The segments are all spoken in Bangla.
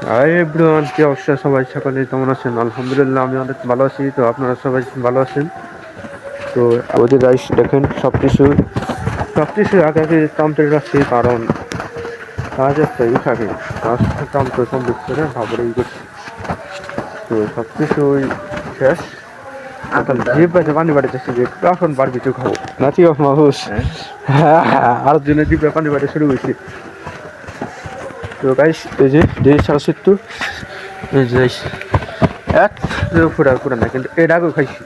হাই এভরিওয়ান, কি অবস্থা সবাই? সকালে কেমন আছেন? আলহামদুলিল্লাহ, আমি অনেক ভালো আছি। তো আপনারা সবাই ভালো আছেন? তো আমাদের গাইস দেখেন সব কিছু আগে আগে কমপ্লিট রাখছি, কারণ কাজ একটা থাকে, কাজ কাম তো কমপ্লিট করে তারপরে করছি। তো সব কিছুই শেষ। এখন জিভ পাইছে পানি বাড়িতেছি যে এখন বার কিছু খাবো নাচি অফ মাহুস। হ্যাঁ হ্যাঁ, আর দিনে জিভে পানি বাড়ি শুরু হয়েছে। তো গাইস এই যে সারসিত্তু এই যে এক ফুটা না, কিন্তু এর আগেও খাইছি।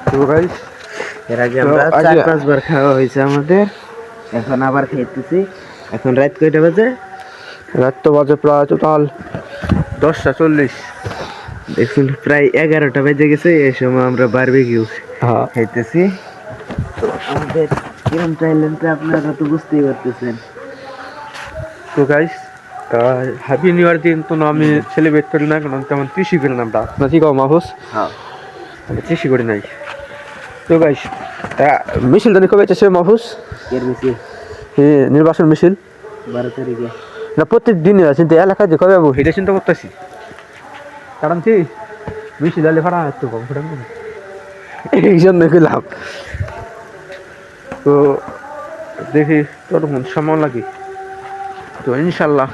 তো গাইস এর আগে আমরা 4-5 বার খাওয়া হয়েছে আমাদের, এখন আবার খাইতেছি। এখন রাত কয়টা বাজে? রাত তো বাজে প্রায় টোটাল 10টা 40। দেখুন প্রায় 11টা বেজে গেছে। এই সময় আমরা বারবিকিউ হ্যাঁ, খাইতেছি। তো আমাদের কিরম চাইলেনটা আপনারা তো বুঝতেই পারতেছেন। তো গাইস হ্যাপি নিউ ইয়ার দিন তো আমি সেলিব্রেট করি না, কারণ তেমন কৃষি করি না আমরা নাকি গাও মাহুস, হ্যাঁ, আমি কৃষি করি নাই। তো গাইস মিছিল জানি কবে আছে মাহুস? এর বেশি নির্বাচন মিছিল 12 তারিখে। না প্রত্যেক দিনই আছে, কিন্তু এলাকায় যে কবে যাবো সেটা চিন্তা করতেছি। কারণ কি মিছিল হলে ভাড়া একটু কম ফোটান এই জন্য গেলাম। তো দেখি ততক্ষণ সময় লাগে। তো ইনশাল্লাহ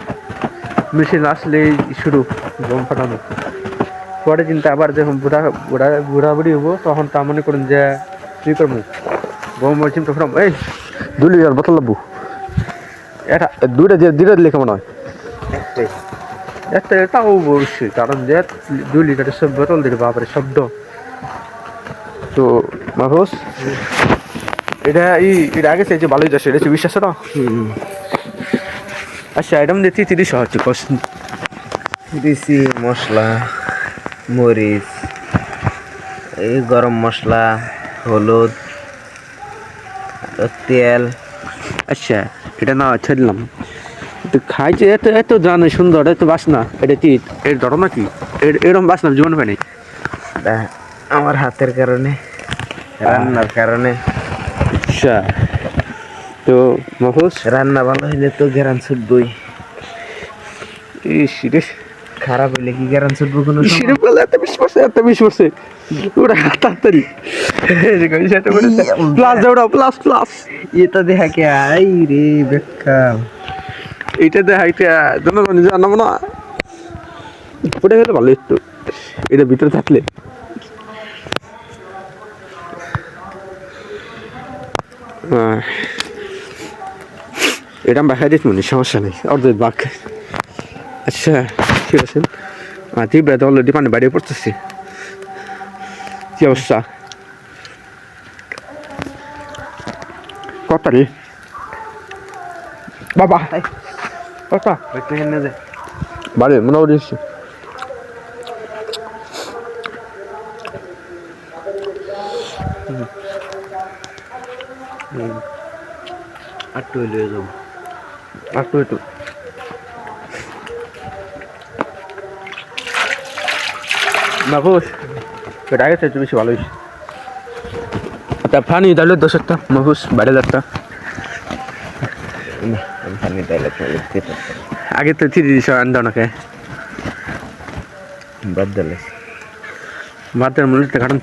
মিছিল আসলেই শুরু বোম ফাটানো। পরে চিন্তা আবার যখন বুড়াবুড়ি হবো, তখন তা মনে করুন যে কি করবো, বোম চিন্তা ফোটাম। এই 2 লিটার বোতল লাগবো, এটা দুইটা দিলে কেমন হয়? একটাই এটাও অবশ্যই, কারণ যে 2 লিটারের সব বোতল দিলে বাপরে শব্দ। তো মাহফুজ এটা আগে চাইছে ভালোই যাচ্ছে, এটা বিশ্বাস না। আচ্ছা আইটেম দিতে 30 হচ্ছে কষ্ট। দিছি মশলা, মরিচ, এই গরম মশলা, হলুদ, তেল। আচ্ছা এটা না ছেড়লাম, তো খাইছে এত এত জানে সুন্দর, এত বাসনা, এটা কি এর ধরো নাকি? এরকম বাসনা জীবন পাই নাই। আমার হাতের কারণে, রান্নার কারণে। আচ্ছা তো মাহফুজ রান্না ভালো হইলে তো গ্যারান ছুটবই, খারাপ হইলে কি গ্যারান ছুটবো কোনো সময়? এত বিশ পড়ছে ওটা তাড়াতাড়ি প্লাস দৌড়াও, প্লাস প্লাস এটা দেখা কে আই রে বেকার। এইটা দেখাইতে জনগণ জানাবো না, ওটা খেলে ভালো একটু, এটা ভিতরে থাকলে। এটা বাসায় দিত মনে সমস্যা নেই, অর্ধেক বাঘ। আচ্ছা ঠিক আছে, তীব্র অলরেডি পানি বাইরে পড়তেছি। কি অবস্থা কত রে বাবা? কত একটু হেনে দে। বাড়ি মোটামুটি আটটু হইলে যাবো। একটু একটু মাহফুজ এটা আগে চাইতে বেশি ভালো হয়েছে। আচ্ছা ফানি তাহলে 10টা মাহফুজ বাইরে যাত্রা আমি পানি ডাইলে লিখতে পারতাম। আগে তো 30 আনতে ওনাকে বাদ দিলে ভাতের মূল্যটা কারণ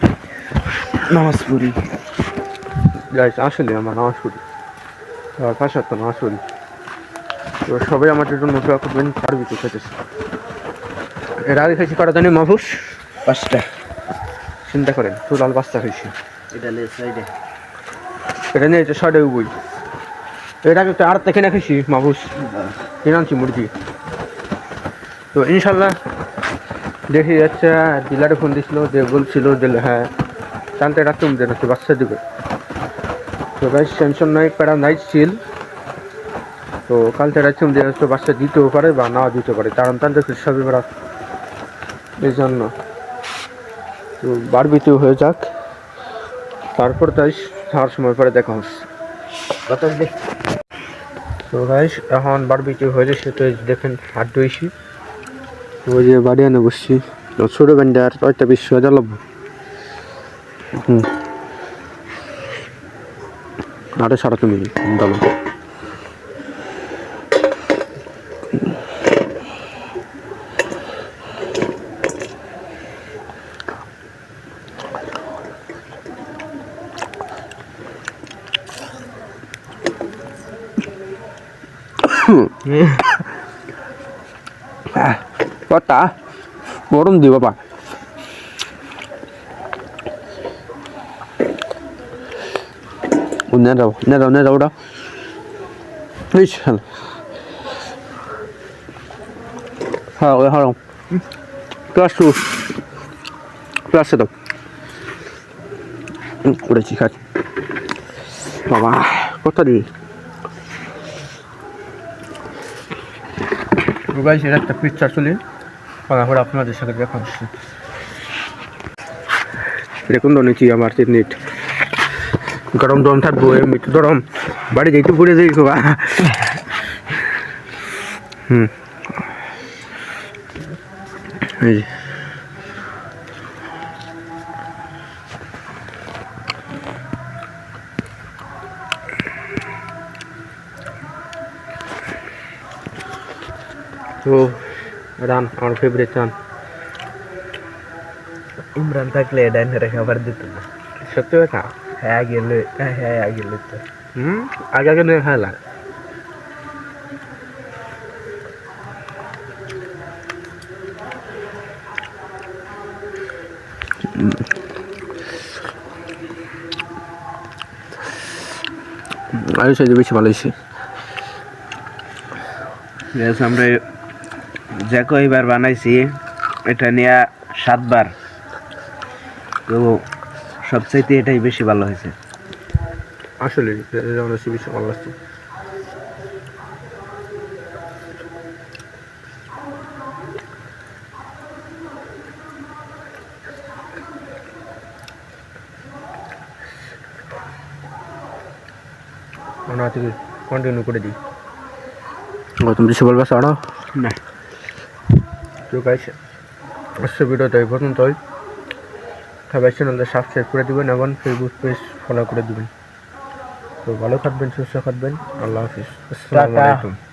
নামাজ পড়ি। গাইস আসলে আমার নামাজ পড়ি, আর 5 ওয়াক্ত নামাজ পড়ি। তো সবাই আমাদের জন্য দোয়া করবেন, পারবি তো খেতেছে। এর আগে খাইছি কটা জানি মাহফুজ? 5টা। চিন্তা করেন টোটাল 5টা খাইছি। এটা লে সাইডে এটা নিয়ে হচ্ছে 6টা বই। এর আগে একটা আর থেকে না খাইছি মাহফুজ, কিনে আনছি মুরগি। তো ইনশাল্লাহ দেখি যাচ্ছে, ডিলারে ফোন দিছিল যে বলছিল যে হ্যাঁ টানতে রাখতে নাকি বাচ্চা দেবে। তো ভাই টেনশন নাই, প্যারা নাই চিল। তো কালকে রাখছি যে হচ্ছে বাচ্চা দিতেও পারে বা নাও দিতে পারে, কারণ তাদের সবই বেড়া এই জন্য। তো বারবিকিউ হয়ে যাক, তারপর তাই খাওয়ার সময় পরে দেখা হচ্ছে। বাতাস দে। তো ভাই এখন বারবিকিউ হয়ে যাচ্ছে, তো দেখেন হাট দইছি। তো ওই যে বাড়ি আনে বসছি, তো ছোটো ব্যান্ডে আর কয়েকটা 20,000 লাগবো। আরে সারা তুমি দাম কথা গরম দি বাবা নে দাও ওটা হ্যাঁ ওই হারাম প্লাস দাও করেছি খাচ্ছি বাবা কথা দি গাইস এটা একটা পিকচার চলে তারপর আপনাদের সাথে দেখা হচ্ছে এরকম ধরনের আমার নেট গরম গরম থাকবো এমনি গরম বাড়ি যাইতে পড়ে যাই বাবা এই যে তো রান আমার ফেভারিট রান ইমরান থাকলে ডাইনারে খাবার দিত না সত্যি কথা হ্যাঁ গেলে তো আগে আগে নিয়ে খেলা আয়ুষ বেশি ভালো হয়েছে আমরা যা কয়বার বানাইছি এটা নিয়ে 7 বার তো সবচাইতে এটাই বেশি ভালো হয়েছে আসলে যেমন বেশি ভালো লাগছে আমরা থেকে কন্টিনিউ করে দিই তুমি কিছু বলবা সাড়া না তো গাইস আজকের ভিডিওটা এই পর্যন্তই সবাই চ্যানেলটা সাবস্ক্রাইব করে দিবেন এবং ফেসবুক পেজ ফলো করে দিবেন তো ভালো থাকবেন সুস্থ থাকবেন আল্লাহ হাফিজ আসসালামু আলাইকুম